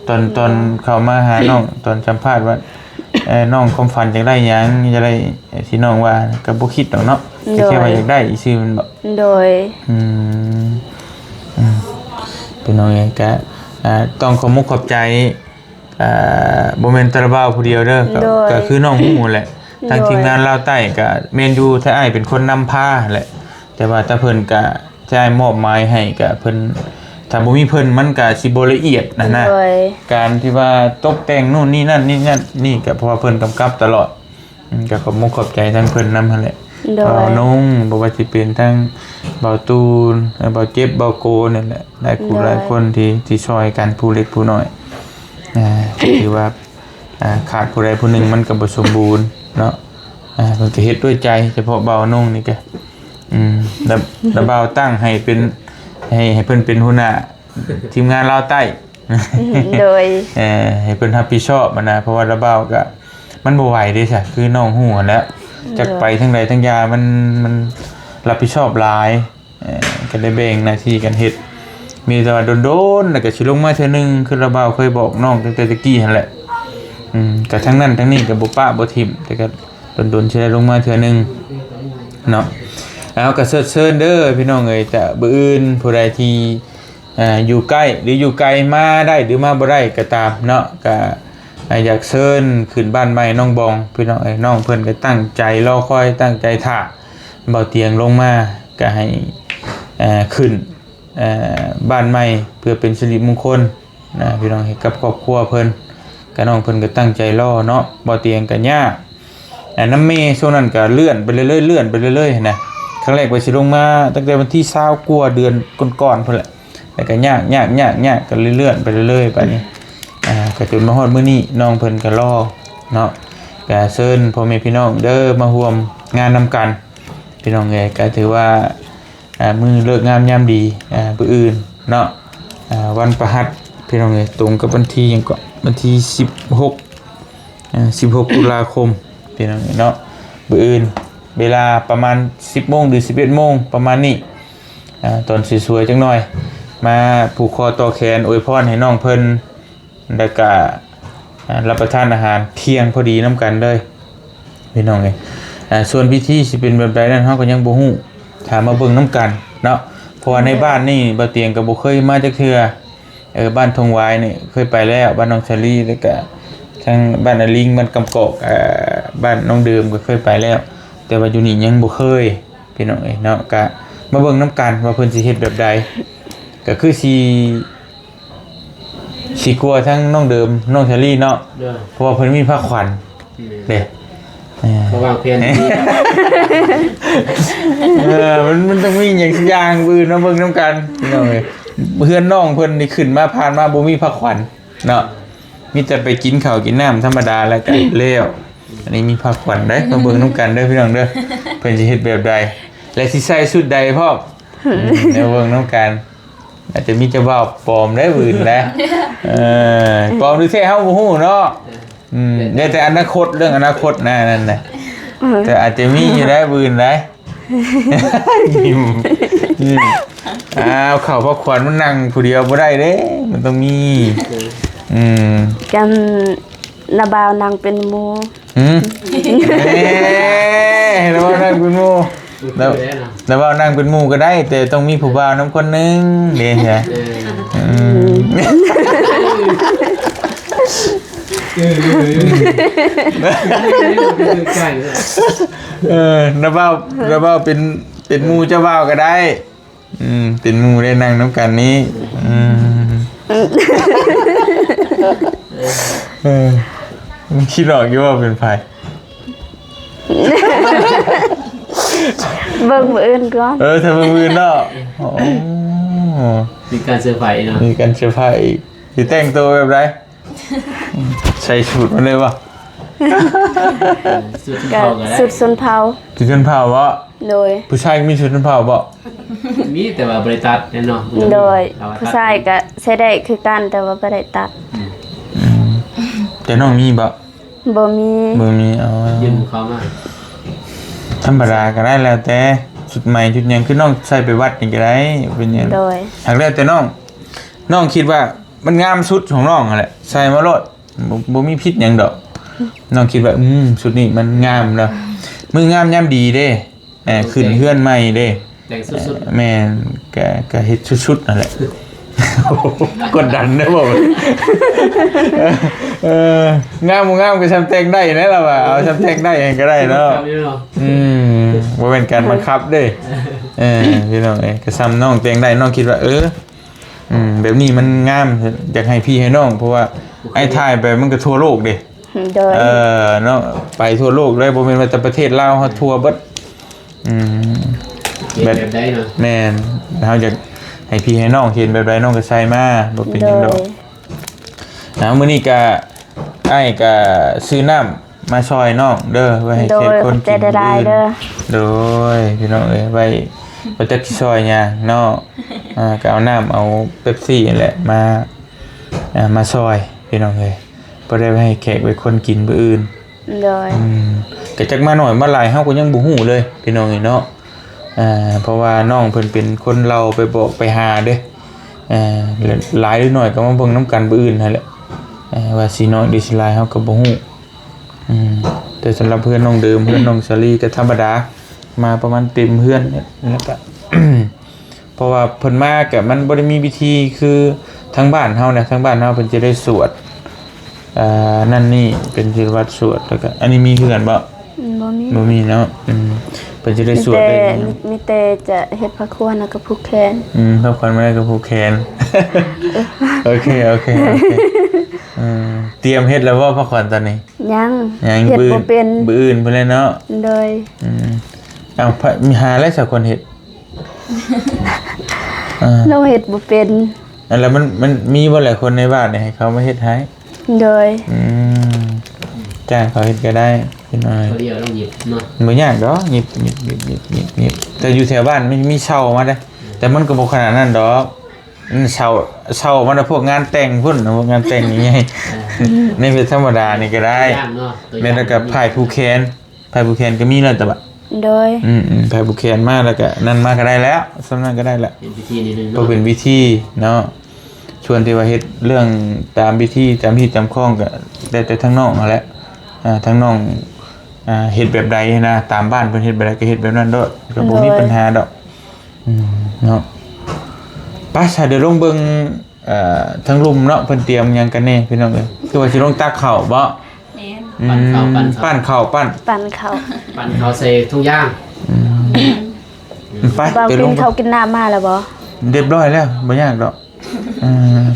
ตอนเข้ามาหาน้องตอนสัมภาษณ์ว่าน้องความฝันอยากได้หยังจะได้ที่น้องว่าก็บ่คิดดอกเนาะแค่ว่าอยากได้ซื่อมันบ่ โดย เป็นน้องเองก็ต้องขอมุกขอบใจบ่แม่นตะบ่าวผู้เดียวเด้อก็คือน้องฮู้แหละทางทีมงานลาวใต้ก็แม่นอยู่ถ้าอ้ายเป็นคนนำพาแหละแต่ว่าถ้าเพิ่นก็จะมอบหมายให้ก็เพิ่นถ้าบ่มีเพิ่นมันก็สิบ่ละเอียดนะ โดย การที่ว่าตกแต่งนู่นนี่นั่นนี่ก็เพราะว่าเพิ่นกำกับตลอดก็ขอบมุกขอบใจทั้งเพิ่นนำหั่นแหละ โดย น้องบ่ว่าสิเป็นทั้งเบาตูนเบาเจ็บเบาโกนั่นแหละหลายคู่หลายคนที่ช่วยกันผู้เล็กผู้น้อยถือว่าขาดผู้ใดผู้หนึ่งมันก็บ่สมบูรณ์เนาะเพิ่นก็เฮ็ดด้วยใจเฉพาะเบาน้องนี่ก็แล้วเบาตั้งให้เป็นให้เพิ่นเป็นหัวหน้าทีมงานลาวใต้ โดย ให้เพิ่นรับผิดชอบมันนะเพราะว่าระเบาก็มันบ่ไหวเด้จ้ะคือน้องฮู้หั้นแหล้วจักไปทั้งใดทั้งยามันรับผิดชอบหลายก็ได้แบ่งหน้าที่กันเฮ็ดมีแต่ว่าโดนๆแล้วก็สิลงมาเทื่อนึงคือระเบาเคยบอกน้องตั้งแต่ตะกี้หั่นแหละก็ทั้งนั้นทั้งนี้ก็บ่ปะบ่ทิ่มแต่ก็โดนๆสิได้ลงมาเทื่อนึงเนาะแล้วก็เชิญเด้อพี่น้องเอ้ยแต่มื้ออื่นผู้ใดที่อยู่ใกล้หรืออยู่ไกลมาได้หรือมาบ่ได้ก็ตามเนาะก็อยากเชิญขึ้นบ้านใหม่น้องบองพี่น้องน้องเพิ่นก็ตั้งใจรอคอยตั้งใจท่าเบาเตียงลงมาก็ให้ขึ้นบ้านใหม่เพื่อเป็นสิริมงคลนะพี่น้องให้กับครอบครัวเพิ่นก็น้องเพิ่นก็ตั้งใจรอเนาะเบาเตียงก็ยากน้ำเมย์ช่วงนั้นก็เลื่อนไปเรื่อยๆนะครั้งแรกว่าสิลงมาตั้งแต่วันที่20กว่าเดือนก่อนๆพุ่นแหละแล้วก็ยากก็เลื่อนไปเรื่อยๆไปนี่ก็จนมาฮอดมื้อนี้น้องเพิ่นก็รอเนาะก็เชิญพ่อแม่พี่น้องเด้อมาร่วมงานนำกันพี่น้องเอ้ยก็ถือว่ามื้อเลิกงามยามดีมื้ออื่นเนาะวันประหัสพี่น้องเอ้ยตรงกับวันที่หยังก็วันที่16ตุลาคมพี่น้องเอ้ยเนาะมื้ออื่นเวลาประมาณ 10:00 นหรือ 11:00 นประมาณนี้ตอนสวยๆจังหน่อยมาผูกคอต่อแขนอวยพรให้น้องเพิ่นแล้วก็รับประทานอาหารเที่ยงพอดีน้ำกันเลยพี่น้องเอ้ยส่วนพิธีสิเป็นแบบใดนั้นเฮาก็ยังบ่ฮู้ถามมาเบิ่งน้ำกันเนาะเพราะว่าในบ้านนี่บ่เตียงก็บ่เคยมาจักเทื่อบ้านทงหวายนี่เคยไปแล้วบ้านน้องชลีแล้วก็ทางบ้านอลิงบ้านกำกอกบ้านน้องเดิมก็เคยไปแล้วแต่ว่าอยู่นี่ยังบ่เคยพี่น้องเอ้ยเนาะก็มาเบิ่งน้ำกันว่าเพิ่นสิเฮ็ดแบบใดก็คือสิกลัวทั้งน้องเดิมน้องเชอรี่เนาะเพราะว่าเพิ่นมีผ้าขวัญเด้เพราะว่าเพียน มันต้องมีอย่างสักอย่างอื่นมาเบิ่งน้ำกันพี่น้องเอ้ยเพื่อนน้องเพิ่นนี่ขึ้นมาผ่านมาบ่มีผ้าขวัญเนาะมีแต่ไปกินข้าวกินน้ำธรรมดาแล้วก็แล้ว อันนี้มีผักขวัญได้มาเบิ่งน้ำกันเด้อพี่น้องเด้อเพิ่นสิเฮ็ดแบบใดและสิใส่ชุดใดพ่อเดี๋ยวเบิ่งน้ำกันอาจจะมีเจ้าบ่าวปลอมได้อื่นนะปลอมหรือแท้เฮาบ่ฮู้เนาะเนี่ยแต่อนาคตเรื่องอนาคตนะนั่นน่ะแต่อาจจะมีอยู่ได้อื่นได้ยิ้มเข้าผักขวัญมันนั่งผู้เดียวบ่ได้เด้มันต้องมีกันนาบาวนางเป็นหมูแล้วว่านั่งเป็นหมูแล้วว่านั่งเป็นหมูก็ได้แต่ต้องมีผู้บ่าวน้ำคนนึงเด้ใช่น้าบ่าวเป็นหมูเจ้าบ่าวก็ได้เป็นหมูได้นั่งน้ำกันนี้คิดออกอยู่ว่าเป็นไฟเบิ่งมื้ออื่นก่อนถ้าเบิ่งมื้ออื่นเนาะมีการเซอร์ไพรส์เนาะมีการเซอร์ไพรส์สิแต่งตัวแบบไรใส่ชุดมาเลยบ่สุดชนเผ่าชุดชนเผ่าบ่โดยผู้ชายมีชุดชนเผ่าบ่มีแต่ว่าบ่ได้ตัดแน่นอนโดยผู้ชายก็ใช้ได้คือกันแต่ว่าบ่ได้ตัดแต่น้องมีบ่มียืมเขามาธรรมดาก็ได้แล้วแต่ชุดใหม่ชุดยังคือน้องใส่ไปวัดนี่ก็ได้เป็นหยังโดยหากแล้วแต่น้องคิดว่ามันงามสุดของน้องนั่นแหละใส่มาโลดบ่มีพิษหยังดอกน้องคิดว่าชุดนี้มันงามเนาะมืองามยามดีเด้ขึ้นเฮือนใหม่เด้แต่งสุดๆแม่นก็เฮ็ดชุดๆนั่นแหละกดดันนะบอกงามก็ทำแต่งได้นะเราเอาทำแต่งได้เองก็ได้เนาะว่าเป็นการบังคับด้วยพี่น้องก็ซ้ำน้องแต่งได้น้องคิดว่าแบบนี้มันงามอยากให้พี่ให้น้องเพราะว่าไอ้ถ่ายไปมันก็ทั่วโลกดิเนาะไปทั่วโลกเลยบ่แม่นว่าแต่ประเทศลาวเฮาทั่วเบิดแบบได้เนาะแม่นเฮาจะให้พี่ให้น้องเห็นแบบไรน้องก็ใส่มาบ่เป็นหยังดอกมื้อนี้ก็อ้ายก็ซื้อน้ำมาซอยน้องเด้อไว้ให้เฮ็ดคนกินโดยพี่น้องไว้จักซอยหยังเนาะก็เอาน้ำเอาเป๊ปซี่นั่นแหละมาซอยพี่น้องบ่ได้ให้แขกไว้คนกินมื้ออื่นโดยก็จักมาหน่อยมาหลายเฮาก็ยังบ่ฮู้เลยพี่น้องเนาะเพราะว่าน้องเพิ่นเป็นคนเราไปบอกไปหาเด้หลายหรือน้อยก็มาเบิ่งน้ำกันผู้อื่นนั่นแหละว่าสิน้อยหรือสิหลายเฮาก็บ่ฮู้แต่สำหรับเพื่อนน้องเดิมเพื่อนน้องสาลีก็ธรรมดามาประมาณเต็มเพื่อนแล้วก็ เพราะว่าเพิ่นมาก็มันบ่ได้มีพิธีคือทางบ้านเฮานะทางบ้านเฮาเพิ่นจะได้สวดนั่นนี่เป็นศิลวัตรสวดแล้วก็อันนี้มีคือกันบ่บ่มีเนาะเพิ่นจะได้สวดได้มีแต่จะเฮ็ดพระควรแล้วก็ผูกแขนพระควรไม่ได้ก็ผูกแขนโอเคเตรียมเฮ็ดแล้วบ่พระควรตอนนี้ยังเฮ็ดบ่เป็นมื้ออื่นพุ่นเลยเนาะโดยมีหาแล้วสักคนเฮ็ดเราเฮ็ดบ่เป็นแล้วมันมีบ่หลายคนในบ้านนี่ให้เขามาเฮ็ดให้โดยจ้างเขาเฮ็ดก็ได้พี่น้อยเดี๋ยวต้องหยิบเนาะบ่ยากดอกหยิบแต่อยู่แถวบ้านไม่มีเช่ามาได้แต่มันก็บ่ขนาดนั้นดอกเช่ามันพวกงานแต่งพุ่นพวกงานแต่งนี่ไงนี่เป็นธรรมดานี่ก็ได้แม่นแล้วก็พายผู้แคนก็มีแล้วแต่ว่าโดยพายผู้แคนมาแล้วก็นั่นมาก็ได้แล้วสำนั้นก็ได้แล้วเป็นพิธีนิดนึงก็เป็นวิธีเนาะชวนที่ว่าเฮ็ดเรื่องตามพิธีตามที่จำข้องก็ได้แต่ทั้งน้องนั่นแหละทั้งน้องเฮ็ดแบบใดนะตามบ้านเพิ่นเฮ็ดแบบใดก็เฮ็ดแบบนั้นดอกก็บ่มีปัญหาดอกเนาะไปซะเดี๋ยวลงเบิ่งทั้งลุมเนาะเพิ่นเตรียมหยังกันแน่พี่น้องเอ้ยคือว่าสิลงตักข้าวบ่ปั้นข้าวใส่ถุงย่างไปลงเขากินน้ำมาแล้วบ่เรียบร้อยแล้วบ่ยากดอก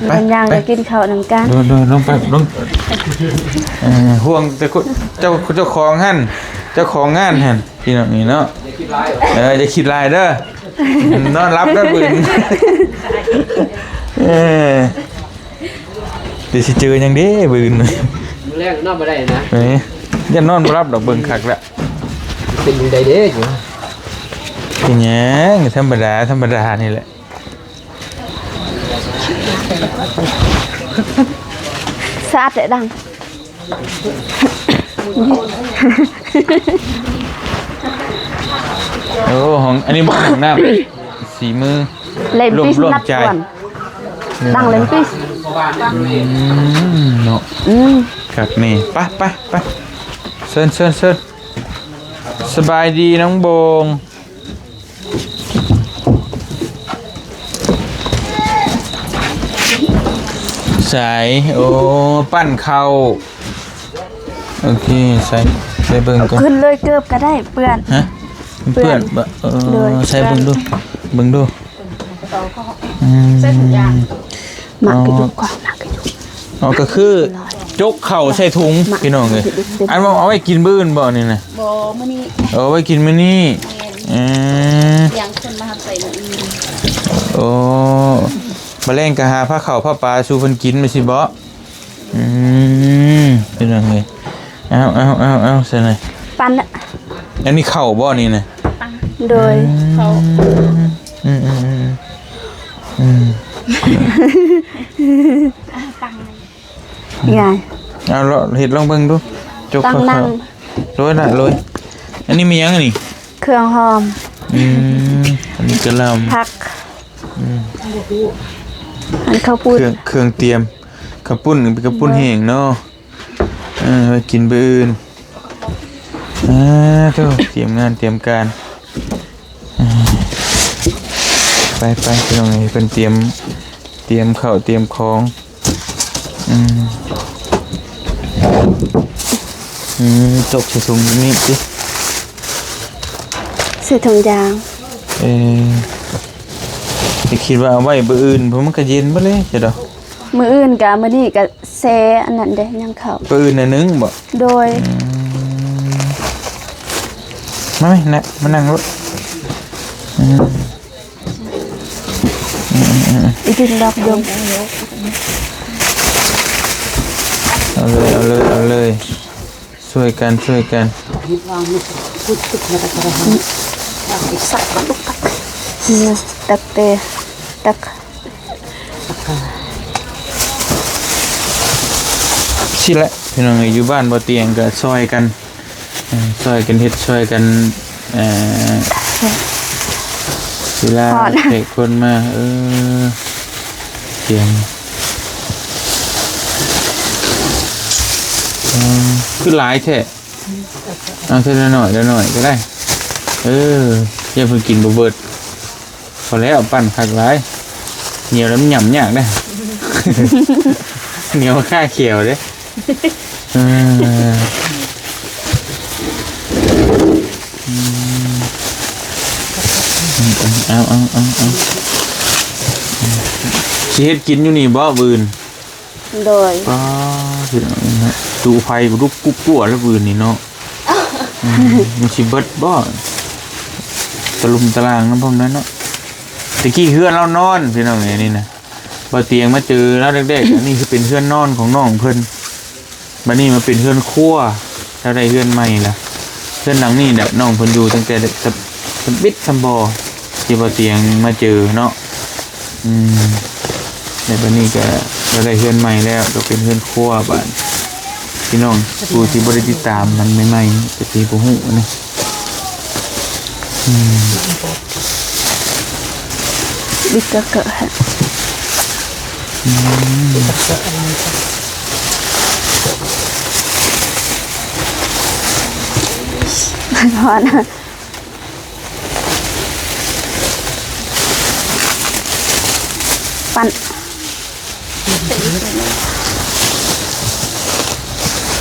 ไปย่างจะกินข้าวนำกันโดยลงไปห่วงแต่เจ้าของหั่นเจ้าของงานหั่นพี่น้องนี่เนาะจะคิดลายเด้อนอนรับได้ปืนเดี๋ยวสิเจอยังเด้ปืนมื้อแรกนอนบ่ได้นะ ยันนอนบ่รับดอกเบิ่งคักแล้ว เป็นใดเด้อยู่ เป็นหยังธรรมดานี่แหละ สะอาดแต่ดัง โอ้ของอันนี้บ่ของน้ำสีมือ เล่นปิส ร่วม นัด ใจ ก่อนดังเล่นปิส เนาะ อืม คักนี่ไปเชิญสบายดีน้องโบงใส่โอ้ปั้นเข้าโอเคใส่เบิ่งก่อน ขึ้นเลยเกือบก็ได้เปื้อน ฮะเพื่อนบ่ใส่เบิ่งดูหมักกระดูกก่อนหมักกระดูก อ๋อก็คือจกเข่าใส่ถุงพี่น้องเลยอันว่าเอาไว้กินบื้นบ่นี่นะ บ่มื้อนี้ เอาไว้กินมื้อนี้ ยังคนมาหักใส่มื้ออื่น โอ้มาเล่นกะหาผ้าเข่าผ้าปลาสู่เพิ่นกินไปสิบ่พี่น้องเลยเอาใส่หน่อย ปันน่ะ อันนี้เข่าบ่นี่นะ โดย เขา ไง เอาเฮ็ดลองเบิ่งดูจก ตั้ง เข่า นั่ง โรยละโรยอันนี้มีหยังอันนี้ เครื่องหอม อันนี้กะหล่ำ ผักอันข้าวปุ้น เครื่องเตรียมข้าวปุ้นเป็นข้าวปุ้นแห้งเนาะไว้กินมื้ออื่นเด้อเตรียมงานเตรียมการไปพี่น้องเพิ่นเตรียมข้าวเตรียมของจกใส่ถุงนี่สิ ใส่ถุงยาง จะคิดว่าเอาไว้มื้ออื่นเพราะมันก็เย็นบ่เลยจ้ะดอก มื้ออื่นกับมื้อนี้ก็แซอันนั้นเด้ยังเข้า มื้ออื่นน่ะนึงบ่ โดย มาไหมนะมานั่งรถ อีกทีดอกยม เอาเลยช่วยกันเนี่ยตักเตตัก สิละพี่น้องอยู่บ้านบ่เตียงก็ช่วยกันเฮ็ดช่วยกันเวลาเด็กคนมาเตียงคือหลายแท้เอาเท่าหน่อยก็ได้อย่าเพิ่งกินบ่เบิดพอแล้วปั้นคักหลายเหนียวแล้วมันหย่ำยากได้ เหนียวค่าเขียวเด้เอาสิเฮ็ดกินอยู่นี่บ่บืน โดย ป้าสิดูไฟรุกกุ๊กกัวแล้วบืนนี่เนาะมันสิเบิดบ่ตะลุมตะลางนำพวกนั้นเนาะตะกี้เฮือนเรานอนพี่น้องไงนี่นะบ่เตียงมาเจอแล้วเด็กๆอันนี้คือเป็นเฮือนนอนของน้องเพิ่นบัดนี้มาเป็นเฮือนครัวแล้วได้เฮือนใหม่ล่ะเฮือนหลังนี้แบบน้องเพิ่นอยู่ตั้งแต่สบิดสำบอที่บ่เตียงมาเจอเนาะในบัดนี้ก็ได้เฮือนใหม่แล้วก็เป็นเฮือนครัวบ้านพี่น้องผู้ที่บ่ได้ติดตามมันใหม่ๆก็สิบ่ฮู้นะบิ๊กเกอร์ฮะร้อนปั่น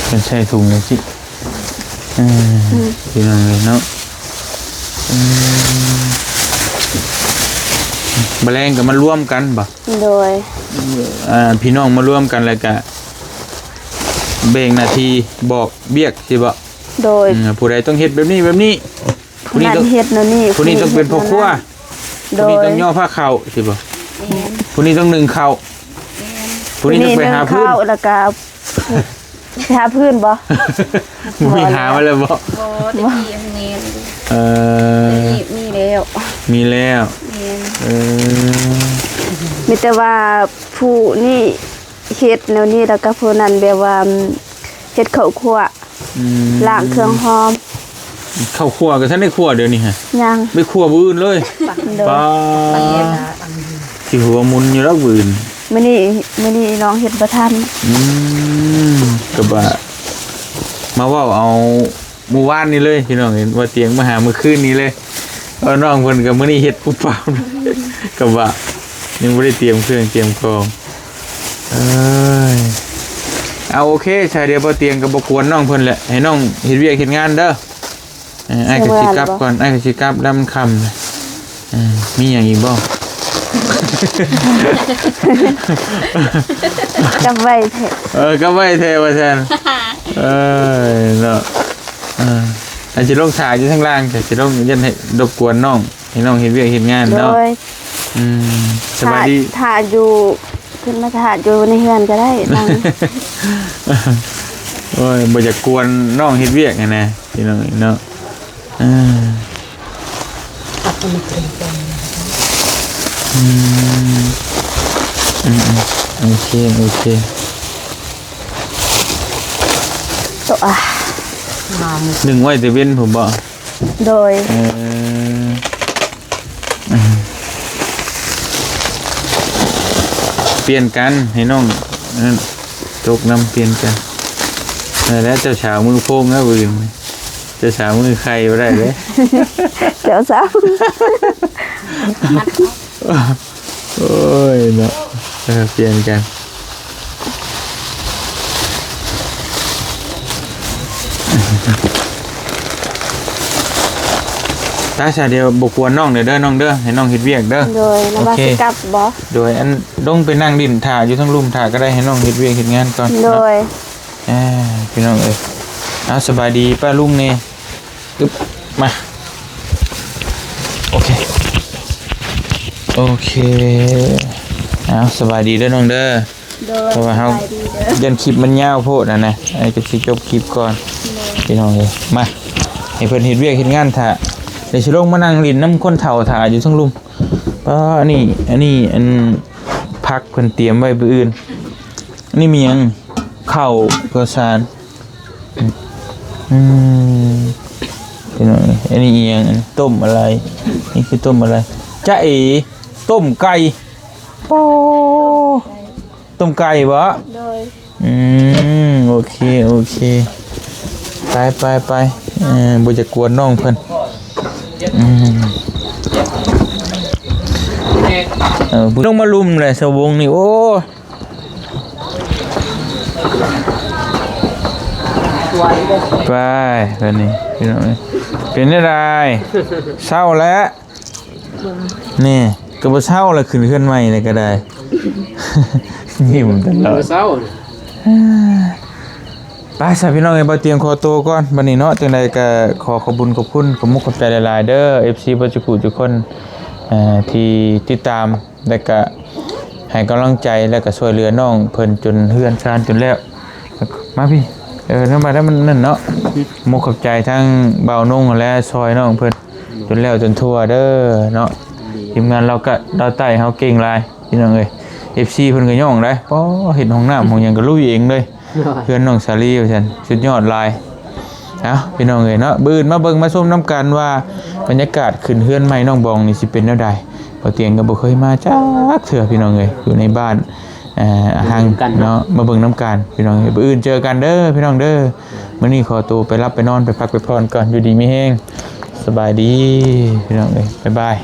เป็นใช้ถุงเลยสิพี่น้องเลยเนาะแมลงก็มาร่วมกันบ่ โดย พี่น้องมาร่วมกันแล้วก็เบ่งหน้าที่บอกเบียกสิบ่ โดย ผู้ใดต้องเฮ็ดแบบนี้ผู้นี้ นั่น ต้อง เฮ็ดนั่นนี่ ผู้นี้ต้องเป็นพ่อครัว โด ผู้นี้ ย ต้องย่อผ้าเข่าสิบ่ผู้นี้ต้องนึ่งข้าวผู้นี้ต้องไปหาพื้น ข้าวแล้วก็ หาพื้นบ่ มีหามาเลยบ่ บ่ได้มีอันนี้ เออ มีแล้ว มีแล้ว แม่น เออ มีแต่ว่าผู้นี่เฮ็ดแนวนี้แล้วก็ผู้นั้นแบบว่าเฮ็ดข้าวคั่ว อืม ล้างเครื่องหอม ข้าวคั่วก็ท่านได้คั่วเดี๋ยวนี้ฮะ ยัง ไม่คั่วบื้อื่นเลย โดย ป้าที่หัวมุนอยู่แล้วบื้อื่น มื้อนี้น้องเฮ็ดบ่ทัน ก็บ่ามาเว้าเอาเมื่อวานนี้เลยพี่น้องเห็นว่าเตียงมาหาเมื่อคืนนี้เลยเอาน้องเพิ่นก็มื้อนี้เฮ็ดปุ๊บปั๊บก็ว่ายังบ่ได้เตรียมเครื่องเตรียมของเอ้ยเอาโอเคชายเดียวบ่เตียงก็บ่กวนน้องเพิ่นแหละให้น้องเฮ็ดเวียกเฮ็ดงานเด้ออ้ายก็สิกลับก่อนอ้ายก็สิกลับดำค่ำนะมีหยังอีกบ่ กับไว้เถอะ ก็ไว้เทว่าซั่นเนาะอาจจะลงถ่ายอยู่ข้างล่างแต่สิลงยันให้รบกวนน้องให้น้องเฮ็ดเวียกเฮ็ดงาน โด เนาะ ย สบายดี ถ่าอยู่ขึ้นมาถ่าอยู่ในเฮือนก็ได้นั่ง โอ้ยบ่อยากกวนน้องเฮ็ดเวียกไงนะพี่น้องเนาะโอเคโอเค ตัว หนึ่งไว้แต่เว้นผมบ่ โดย เปลี่ยนกันให้น้องนั่นจกน้ำเปลี่ยนกันแล้วเจ้าสาวมือโป้งแล้วอื่นเจ้าสาวมือใครบ่ได้เลย เดี๋ยวซะ โอ้ยเนาะเปลี่ยนกันตาชาเดียวบกวนน้องเด้อน้องเด้อให้น้องเฮ็ดเวียกเด้อ โดยนว่าสิกลับบ่ โดยอันลงไปนั่งดินถ่าอยู่ทั้งลุ่มถ่าก็ได้ให้น้องเฮ็ดเวียกเฮ็ดงานก่อน โดย พี่น้องเอ้ยเอาสบายดีป้าลุงนี่อึ๊บมาโอเคโอเคเอาสบายดีเด้อน้องเด้อ โดย เพราะว่าเฮา ไปดีเด้อ ยันคลิปมันยาวโพดนะไอ้ก็สิจบคลิปก่อนพี่น้องเอ้ยมาให้เพิ่นเฮ็ดเวียกเฮ็ดงานถ่าเดี๋ยวสิลงมานั่งลิ้นน้ำคนเฒ่าถ่าอยู่ทั้งลุมอันนี้อันพักเพิ่นเตรียมไว้มื้ออื่นอันนี้มีหยังข้าวข้าวสารพี่น้องอันนี้อีหยังต้มอะไรนี่คือต้มอะไรจ๊ะเอ๋ต้มไก่โอ้ต้มไก่บ่ โดย โอเคโอเคไปบ่จะกวนน้องเพิ่นต้องมาลุมเลยสวงนี่โอ้ไปเพิ่นนี่พี่น้องเป็นอะไรเศร้าแล้วนี่ก็บ่เศร้าแล้วขึ้นใหม่เลยก็ได้ นี่ผมตลอด เศร้า ไปสาวพี่น้องเอ้ยบ่เตรียมขอตัวก่อนบัดนี้เนาะจังไดก็ขอขอบคุณขอบมุกขอบใจหลายๆเด้อ FC บ่จุกุทุกคนที่ติดตามและก็ให้กำลังใจและก็ช่วยเหลือน้องเพิ่นจนเฮือนซานจนแล้วมาพี่นำมาแล้วมันนั่นเนาะมุกขอบใจทั้งบ่าวนงและซอยน้องเพิ่นจนแล้วจนทั่วเด้อเนาะทีมงานเราก็ดาวใต้เฮาเก่งหลายพี่น้องเอ้ย FC เพิ่นก็ย่องได้ป้อเฮ็ดห้องน้ำห้องหยังก็ลุยเองเลยเพื่อนน้องสาลีว่าซั่นสุดยอดหลายพี่น้องเอ้ยเนาะบื้นมาเบิ่งมาชมนํกันว่าบรรยากาศขึ้นเฮือนใหม่น้องบองนี่สิเป็นแนวใดบ่เตียงก็บ่เคยมาจักเทื่อพี่น้องเอ้ยอยู่ในบ้านห่างกันเนาะมาเบิ่งนํกันพี่น้องเอ้ยบื้นเจอกันเด้อพี่น้องเด้อมื้อนี้ขอตัวไปรับไปนอนไปพักไปพรก่อนอยู่ดีมีแฮงสบายดีพี่น้องเอ้ยบ๊ายบาย